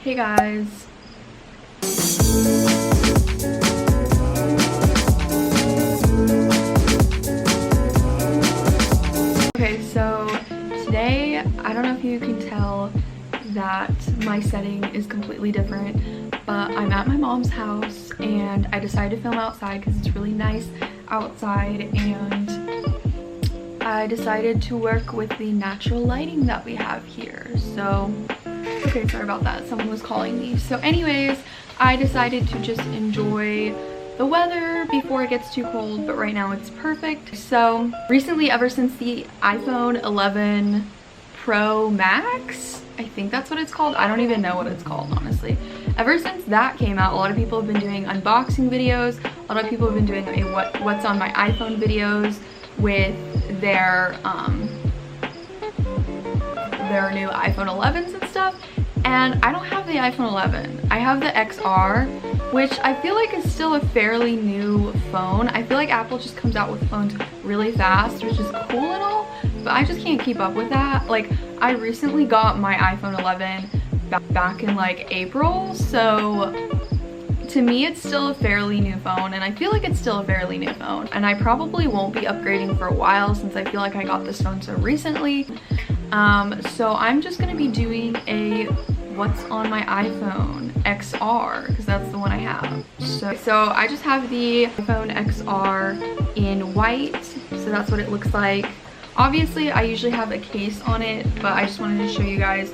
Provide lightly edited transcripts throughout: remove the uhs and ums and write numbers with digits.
Hey guys. Okay, so today, I don't know if you can tell that my setting is completely different, but I'm at my mom's house and I decided to film outside because it's really nice outside, and I decided to work with the natural lighting that we have here. So, okay, sorry about that. Someone was calling me. So anyways, I decided to just enjoy the weather before it gets too cold, but right now it's perfect. So recently, ever since the iPhone 11 Pro Max, I think that's what it's called. I don't even know what it's called, honestly. Ever since that came out, a lot of people have been doing unboxing videos. A lot of people have been doing a what's on my iPhone videos with their new iPhone 11s and stuff. And I don't have the iPhone 11. I have the XR, which I feel like is still a fairly new phone. I feel like Apple just comes out with phones really fast, which is cool and all, but I just can't keep up with that. Like, I recently got my iPhone 11 back in like April, so to me it's still a fairly new phone, and I feel like it's still a fairly new phone, and I probably won't be upgrading for a while since I feel like I got this phone so recently. So I'm just gonna be doing a what's on my iPhone XR, because that's the one I have. So I just have the iPhone XR in white, so that's what it looks like. Obviously I usually have a case on it, but I just wanted to show you guys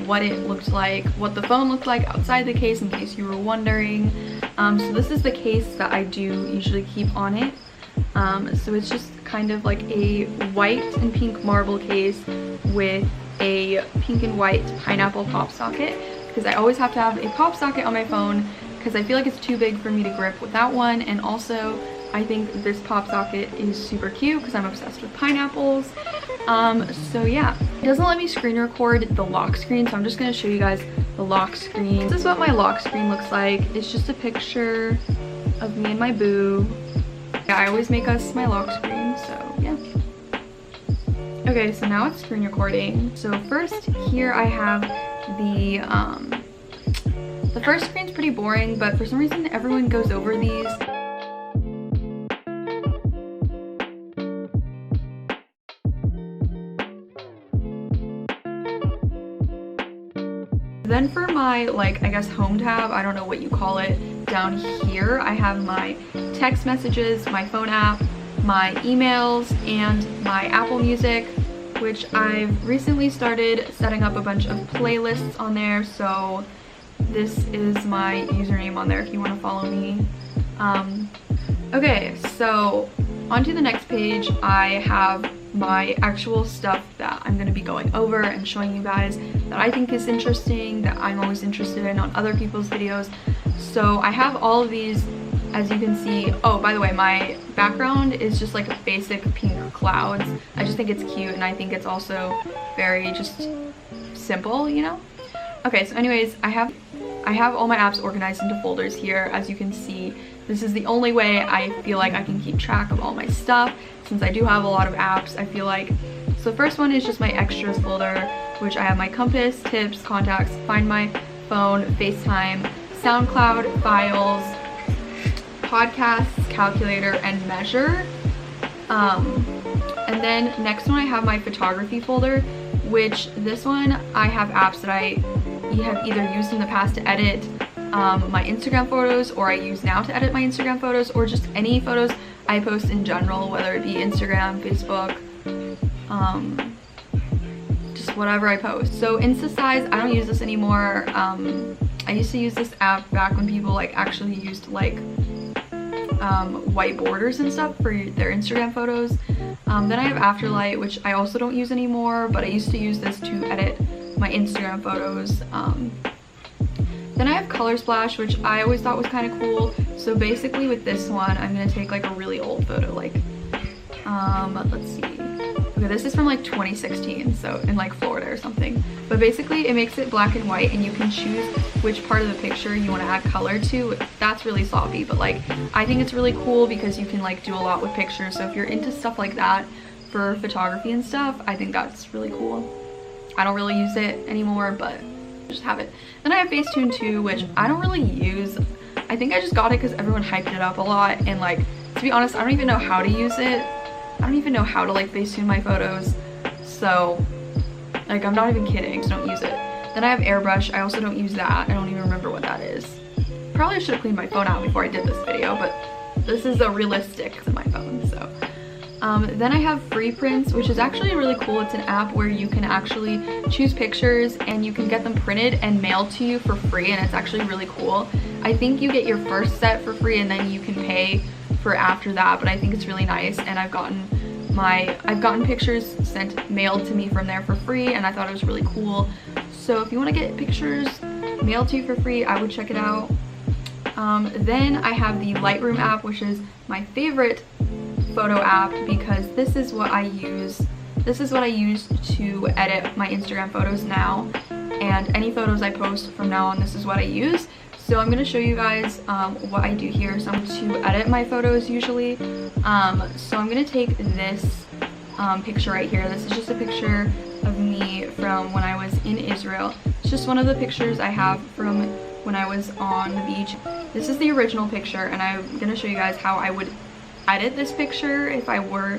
what it looked like, what the phone looked like outside the case, in case you were wondering. So this is the case that I do usually keep on it. So it's just kind of like a white and pink marble case with a pink and white pineapple pop socket, because I always have to have a pop socket on my phone because I feel like it's too big for me to grip without one. And also I think this pop socket is super cute because I'm obsessed with pineapples. So yeah, it doesn't let me screen record the lock screen, so I'm just going to show you guys the lock screen. This is what my lock screen looks like. It's just a picture of me and my boo. Yeah, I always make us my lock screen, so yeah. Okay, so now it's screen recording. So first here I have the first screen's pretty boring, but for some reason everyone goes over these. Then for my, like, I guess home tab, I don't know what you call it, down here I have my text messages, my phone app, my emails, and my Apple Music, which I've recently started setting up a bunch of playlists on there. So this is my username on there if you want to follow me. Okay, so onto the next page, I have my actual stuff that I'm going to be going over and showing you guys that I think is interesting, that I'm always interested in on other people's videos. So I have all of these, as you can see. Oh, by the way, my background is just like a basic pink clouds. I just think it's cute, and I think it's also very just simple, you know? Okay, so anyways, I have all my apps organized into folders here. As you can see, this is the only way I feel like I can keep track of all my stuff, since I do have a lot of apps, I feel like. So the first one is just my extras folder, which I have my compass, tips, contacts, find my phone, FaceTime, SoundCloud, files, podcasts, calculator, and measure. And then next one I have my photography folder, which this one I have apps that I have either used in the past to edit my Instagram photos, or I use now to edit my Instagram photos, or just any photos I post in general, whether it be Instagram, Facebook, just whatever I post. So InstaSize, I don't use this anymore. I used to use this app back when people like actually used like white borders and stuff for their Instagram photos. Then I have Afterlight, which I also don't use anymore, but I used to use this to edit my Instagram photos. Then I have Color Splash, which I always thought was kind of cool. So basically with this one, I'm gonna take like a really old photo, like, let's see. Okay, this is from like 2016, so in like Florida or something. But basically it makes it black and white, and you can choose which part of the picture you want to add color to. That's really sloppy, but like, I think it's really cool because you can like do a lot with pictures. So if you're into stuff like that for photography and stuff, I think that's really cool. I don't really use it anymore, but just have it. Then I have Facetune 2, which I don't really use. I think I just got it because everyone hyped it up a lot, and like, to be honest, I don't even know how to use it. I don't even know how to like Facetune my photos, so like, I'm not even kidding, so don't use it. Then I have Airbrush. I also don't use that. I don't even remember what that is. Probably should have cleaned my phone out before I did this video, but this is a realistic of my phone, so. Then I have Free Prints, which is actually really cool. It's an app where you can actually choose pictures and you can get them printed and mailed to you for free, and it's actually really cool. I think you get your first set for free and then you can pay for after that, but I think it's really nice, and I've gotten pictures mailed to me from there for free, and I thought it was really cool. So if you want to get pictures mailed to you for free, I would check it out. Then I have the Lightroom app, which is my favorite photo app because this is what I use. This is what I use to edit my Instagram photos now, and any photos I post from now on, this is what I use. So I'm going to show you guys what I do here. So I'm going to edit my photos usually. So I'm going to take this picture right here. This is just a picture of me from when I was in Israel. It's just one of the pictures I have from when I was on the beach. This is the original picture, and I'm going to show you guys how I would edit this picture if I were.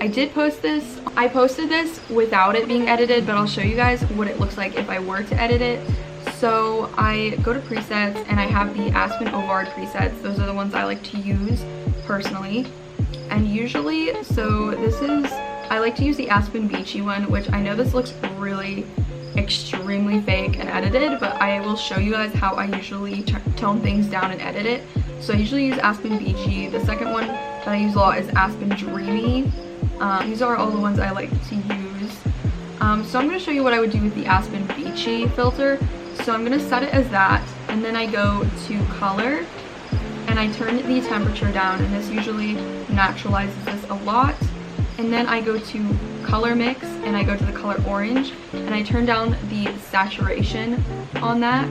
I did post this. I posted this without it being edited, but I'll show you guys what it looks like if I were to edit it. So I go to presets, and I have the Aspen Ovard presets. Those are the ones I like to use personally. And usually, so this is, I like to use the Aspen Beachy one, which I know this looks really extremely fake and edited, but I will show you guys how I usually tone things down and edit it. So I usually use Aspen Beachy. The second one that I use a lot is Aspen Dreamy. These are all the ones I like to use. So I'm going to show you what I would do with the Aspen Beachy filter. So I'm going to set it as that, and then I go to color, and I turn the temperature down, and this usually naturalizes this a lot. And then I go to color mix, and I go to the color orange, and I turn down the saturation on that,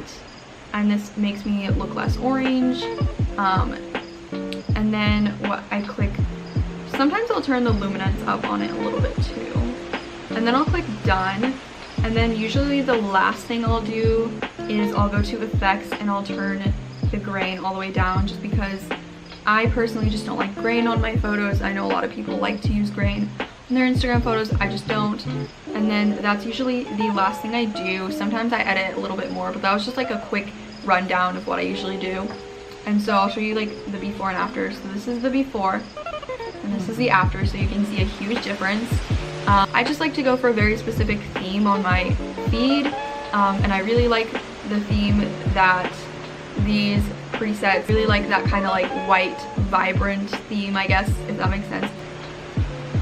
and this makes me look less orange. And then what I click, sometimes I'll turn the luminance up on it a little bit too, and then I'll click done. And then usually the last thing I'll do is I'll go to effects, and I'll turn the grain all the way down, just because I personally just don't like grain on my photos. I know a lot of people like to use grain on their Instagram photos. I just don't. And then that's usually the last thing I do. Sometimes I edit a little bit more, but that was just like a quick rundown of what I usually do. And so I'll show you like the before and after. So this is the before, and this is the after, so you can see a huge difference. I just like to go for a very specific theme on my feed, and I really like the theme that these presets, really like that kind of like white, vibrant theme, I guess, if that makes sense.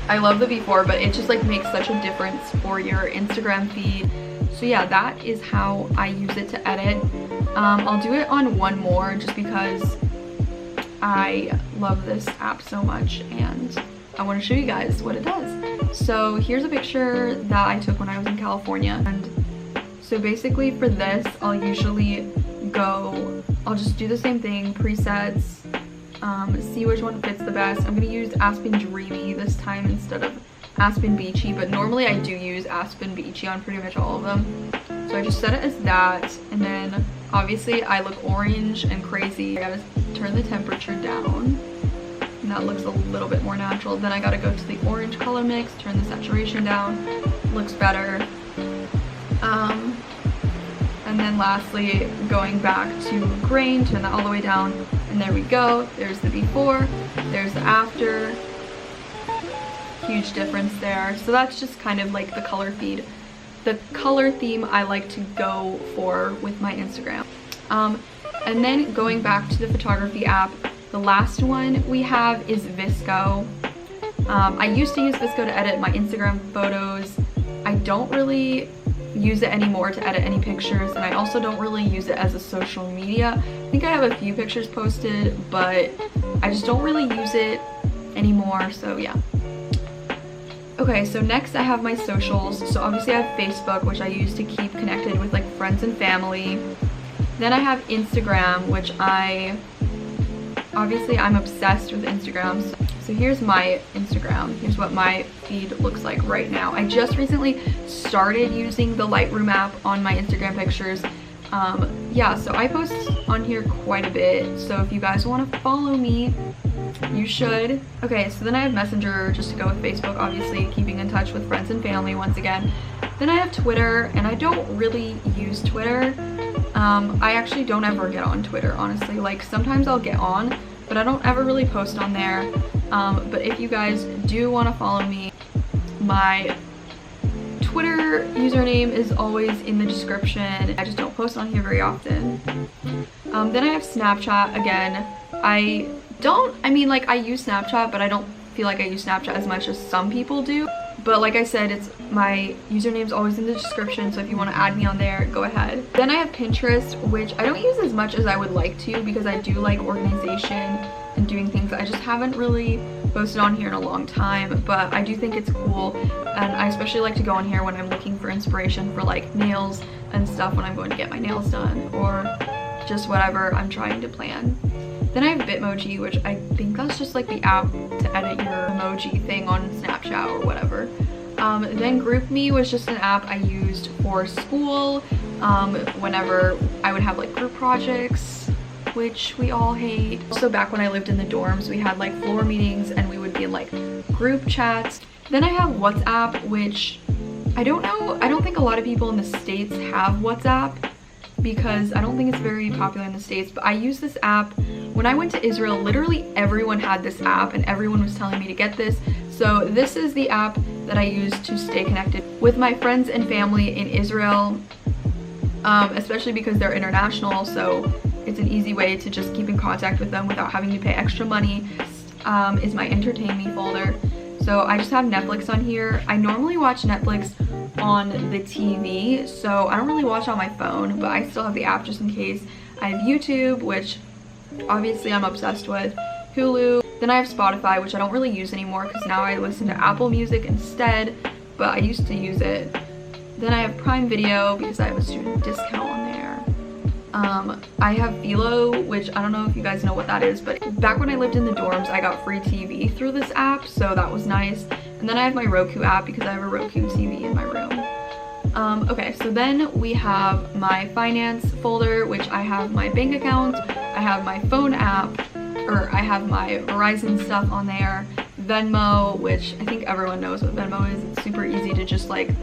I love the before, but it just like makes such a difference for your Instagram feed. So yeah, that is how I use it to edit. I'll do it on one more just because I love this app so much, and I want to show you guys what it does. So here's a picture that I took when I was in California, and so basically for this I'll usually I'll just do the same thing, presets, see which one fits the best. I'm going to use Aspen Dreamy this time instead of Aspen Beachy, but normally I do use Aspen Beachy on pretty much all of them. So I just set it as that, and then obviously I look orange and crazy. I gotta turn the temperature down, and that looks a little bit more natural. Then I gotta go to the orange color mix, turn the saturation down, looks better. And then lastly, going back to grain, turn that all the way down, and there we go. There's the before, there's the after. Huge difference there. So that's just kind of like the color feed, the color theme I like to go for with my Instagram. And then going back to the photography app, the last one we have is Visco. I used to use Visco to edit my Instagram photos. I don't really use it anymore to edit any pictures, and I also don't really use it as a social media. I think I have a few pictures posted, but I just don't really use it anymore, so yeah. Okay, so next I have my socials. So obviously I have Facebook, which I use to keep connected with like friends and family. Then I have Instagram, which obviously I'm obsessed with Instagram. So here's my Instagram. Here's what my feed looks like right now. I just recently started using the Lightroom app on my Instagram pictures. Yeah, so I post on here quite a bit. So if you guys want to follow me, you should. Okay, so then I have Messenger just to go with Facebook, obviously keeping in touch with friends and family once again. Then I have Twitter, and I don't really use Twitter. I actually don't ever get on Twitter, honestly. Like, sometimes I'll get on, but I don't ever really post on there. But if you guys do want to follow me, my Twitter username is always in the description. I just don't post on here very often. Then I have Snapchat again. I use Snapchat, but I don't feel like I use Snapchat as much as some people do. But like I said, my username's always in the description, so if you want to add me on there, go ahead. Then I have Pinterest, which I don't use as much as I would like to because I do like organization and doing things. I just haven't really posted on here in a long time, but I do think it's cool, and I especially like to go on here when I'm looking for inspiration for like nails and stuff when I'm going to get my nails done or just whatever I'm trying to plan. Then I have Bitmoji, which I think that's just like the app to edit your emoji thing on Snapchat or whatever. Then GroupMe was just an app I used for school whenever I would have like group projects, which we all hate. Also back when I lived in the dorms, we had like floor meetings and we would be in like group chats. Then I have WhatsApp, which I don't know, I don't think a lot of people in the States have WhatsApp because I don't think it's very popular in the States, but I use this app. When I went to Israel, literally everyone had this app and everyone was telling me to get this. So this is the app that I use to stay connected with my friends and family in Israel, especially because they're international, so it's an easy way to just keep in contact with them without having to pay extra money. Is my Entertain Me folder. So I just have Netflix on here. I normally watch Netflix on the TV, so I don't really watch on my phone, but I still have the app just in case. I have YouTube, which obviously I'm obsessed with, Hulu. Then I have Spotify, which I don't really use anymore because now I listen to Apple Music instead, but I used to use it. Then I have Prime Video because I have a student discount on there. I have Philo, which I don't know if you guys know what that is, but back when I lived in the dorms, I got free TV through this app, so that was nice. And then I have my Roku app because I have a Roku TV in my room. Okay, so then we have my finance folder, which I have my bank account, I have my phone app, or I have my Verizon stuff on there, Venmo, which I think everyone knows what Venmo is. It's super easy to just like,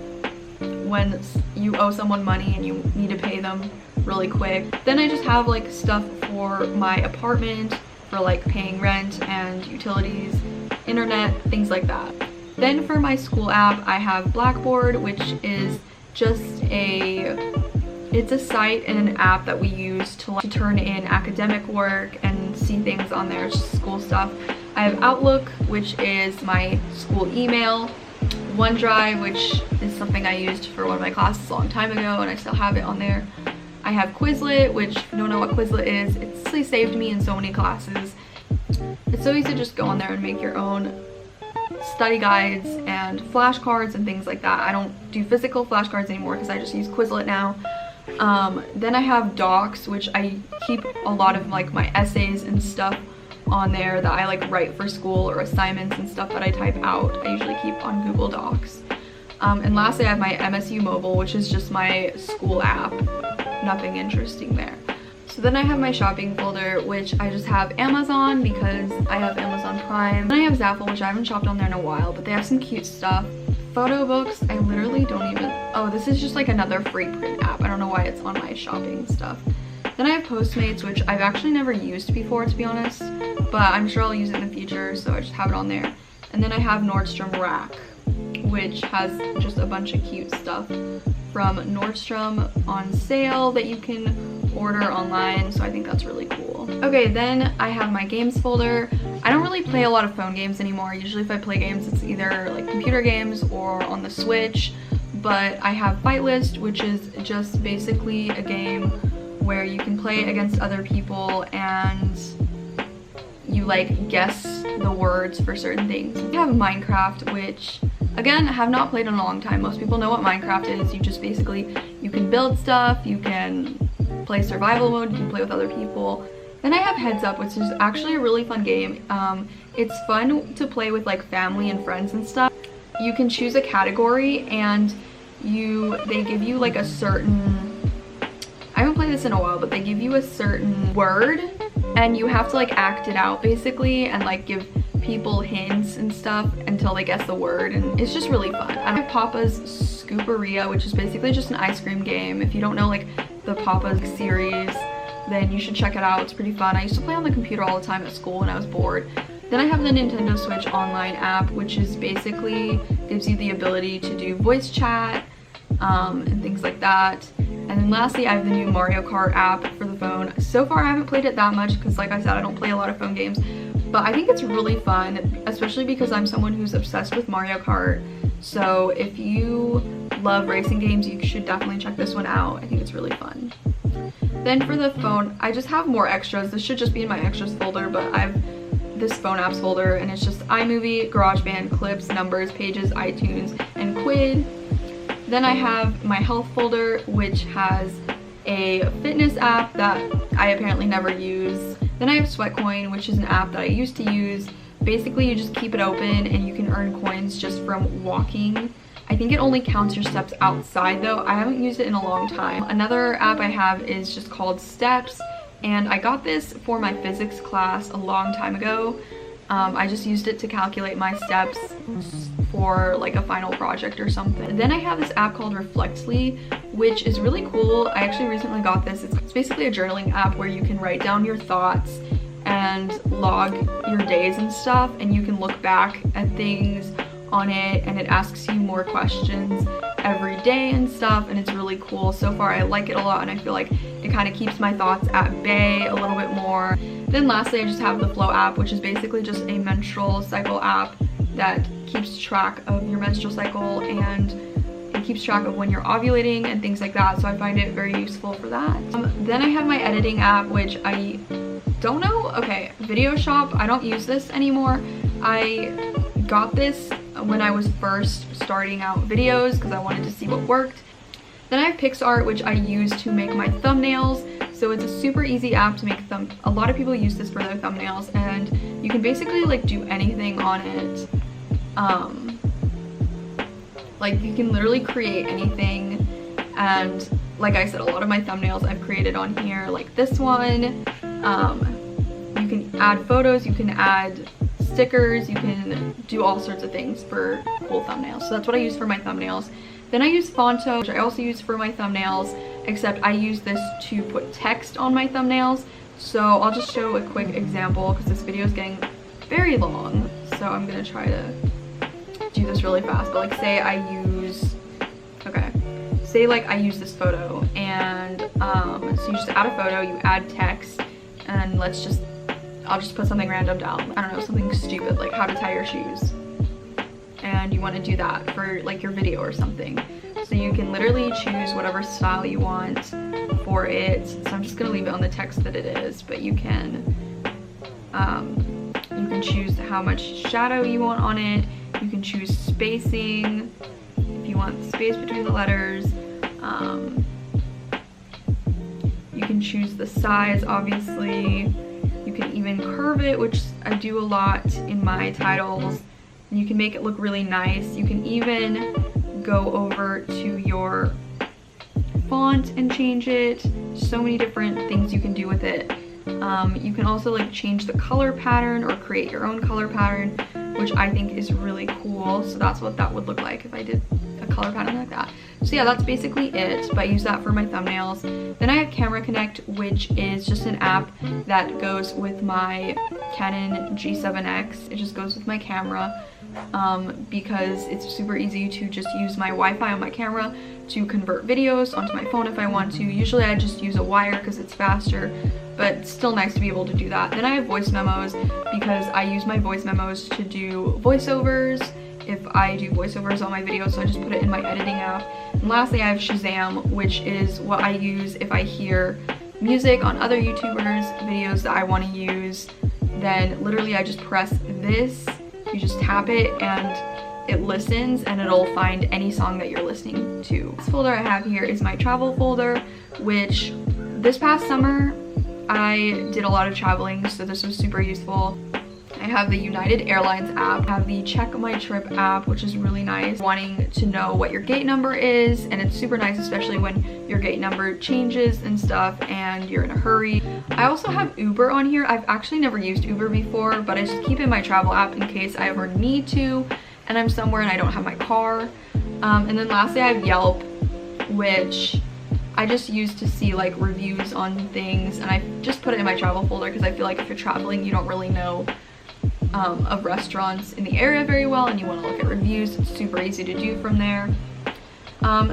when you owe someone money and you need to pay them really quick. Then I just have like stuff for my apartment, for like paying rent and utilities, internet, things like that. Then for my school app, I have Blackboard, which is just it's a site and an app that we use to turn in academic work and see things on there, just school stuff. I have Outlook, which is my school email, OneDrive, which is something I used for one of my classes a long time ago and I still have it on there. I have Quizlet, which if you don't know what Quizlet is, it's really saved me in so many classes. It's so easy to just go on there and make your own study guides and flashcards and things like that. I don't do physical flashcards anymore because I just use Quizlet now. Then I have Docs, which I keep a lot of like my essays and stuff on there that I like write for school or assignments and stuff that I type out. I usually keep on Google Docs. And lastly, I have my MSU Mobile, which is just my school app. Nothing interesting there. So then I have my shopping folder, which I just have Amazon because I have Amazon Prime. Then I have Zaffle, which I haven't shopped on there in a while, but they have some cute stuff. Photo books, I literally don't even, oh, this is just like another free print app. I don't know why it's on my shopping stuff. Then I have Postmates, which I've actually never used before, to be honest, but I'm sure I'll use it in the future, so I just have it on there. And then I have Nordstrom Rack, which has just a bunch of cute stuff from Nordstrom on sale that you can order online, so I think that's really cool. Okay, then I have my games folder. I don't really play a lot of phone games anymore. Usually if I play games, it's either like computer games or on the Switch, but I have Fight List, which is just basically a game where you can play against other people and you like guess the words for certain things. I have Minecraft, which again, I have not played in a long time. Most people know what Minecraft is. You just basically, you can build stuff, you can play survival mode, you can play with other people. Then I have Heads Up, which is actually a really fun game. It's fun to play with like family and friends and stuff. You can choose a category and they give you like a certain, I haven't played this in a while, but they give you a certain word and you have to like act it out basically and like give people hints and stuff until they guess the word, and it's just really fun. I have Papa's Scooperia, which is basically just an ice cream game. If you don't know like the Papa's series, then you should check it out. It's pretty fun. I used to play on the computer all the time at school when I was bored. Then I have the Nintendo Switch Online app, which is basically gives you the ability to do voice chat and things like that. And then lastly, I have the new Mario Kart app for the phone. So far I haven't played it that much because like I said, I don't play a lot of phone games, but I think it's really fun, especially because I'm someone who's obsessed with Mario Kart. So if you love racing games, you should definitely check this one out. I think it's really fun. Then for the phone, I just have more extras. This should just be in my extras folder, but I have this phone apps folder and it's just iMovie, GarageBand, Clips, Numbers, Pages, iTunes, and Quid. Then I have my health folder, which has a fitness app that I apparently never use. Then I have Sweatcoin, which is an app that I used to use. Basically, you just keep it open and you can earn coins just from walking. I think it only counts your steps outside though. I haven't used it in a long time. Another app I have is just called Steps, and I got this for my physics class a long time ago. I just used it to calculate my steps for like a final project or something. Then I have this app called Reflectly, which is really cool. I actually recently got this. It's basically a journaling app where you can write down your thoughts and log your days and stuff, and you can look back at things on it, and it asks you more questions every day and stuff, and it's really cool. So far I like it a lot, and I feel like it kind of keeps my thoughts at bay a little bit more. Then lastly, I just have the Flow app, which is basically just a menstrual cycle app that keeps track of your menstrual cycle, and it keeps track of when you're ovulating and things like that, so I find it very useful for that. Then I have my editing app, which I don't know, okay, Video Shop, I don't use this anymore. I got this when I was first starting out videos because I wanted to see what worked. Then I have PixArt, which I use to make my thumbnails. So it's a super easy app to make a lot of people use this for their thumbnails, and you can basically like do anything on it. Like you can literally create anything, and like I said, a lot of my thumbnails I've created on here, like this one. You can add photos, you can add stickers, you can do all sorts of things for cool thumbnails. So that's what I use for my thumbnails. Then I use Fonto, which I also use for my thumbnails, except I use this to put text on my thumbnails. So I'll just show a quick example because this video is getting very long. So I'm gonna try to do this really fast. But like say I use, say like I use this photo, and so you just add a photo, you add text, and I'll just put something random down. I don't know, something stupid like how to tie your shoes. And you want to do that for like your video or something. So you can literally choose whatever style you want for it. So I'm just gonna leave it on the text that it is, but you can choose how much shadow you want on it. You can choose spacing if you want space between the letters. You can choose the size, obviously. You can even curve it, which I do a lot in my titles. And you can make it look really nice. You can even go over to your font and change it. So many different things you can do with it. You can also like change the color pattern or create your own color pattern, which I think is really cool. So that's what that would look like if I did a color pattern like that. So yeah, that's basically it, but I use that for my thumbnails. Then I have Camera Connect, which is just an app that goes with my Canon G7X. It just goes with my camera because it's super easy to just use my Wi-Fi on my camera to convert videos onto my phone if I want to. Usually I just use a wire because it's faster, but it's still nice to be able to do that. Then I have voice memos because I use my voice memos to do voiceovers if I do voiceovers on my videos, so I just put it in my editing app. And lastly, I have Shazam, which is what I use if I hear music on other YouTubers' videos that I want to use. Then literally I just press this, you just tap it, and it listens, and it'll find any song that you're listening to. This folder I have here is my travel folder, which this past summer I did a lot of traveling, so this was super useful. I have the United Airlines app. I have the Check My Trip app, which is really nice. Wanting to know what your gate number is, and it's super nice, especially when your gate number changes and stuff and you're in a hurry. I also have Uber on here. I've actually never used Uber before, but I just keep it in my travel app in case I ever need to and I'm somewhere and I don't have my car. And then lastly, I have Yelp, which I just use to see like reviews on things, and I just put it in my travel folder because I feel like if you're traveling, you don't really know of restaurants in the area very well and you want to look at reviews. It's super easy to do from there.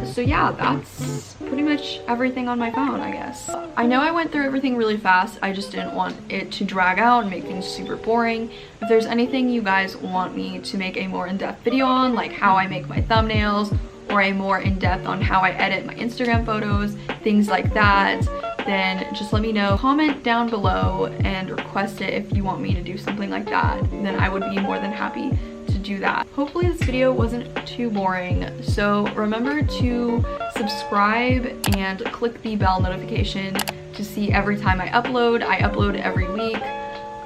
So yeah, that's pretty much everything on my phone, I guess. I know I went through everything really fast. I just didn't want it to drag out and make things super boring. If there's anything you guys want me to make a more in-depth video on, like how I make my thumbnails, or a more in-depth on how I edit my Instagram photos, things like that, then just let me know. Comment down below and request it if you want me to do something like that. Then I would be more than happy to do that. Hopefully this video wasn't too boring. So remember to subscribe and click the bell notification to see every time I upload. I upload every week.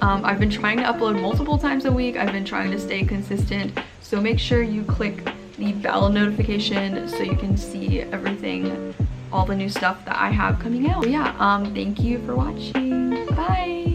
I've been trying to upload multiple times a week. I've been trying to stay consistent. So make sure you click the bell notification so you can see everything, all the new stuff that I have coming out. So yeah, thank you for watching. Bye.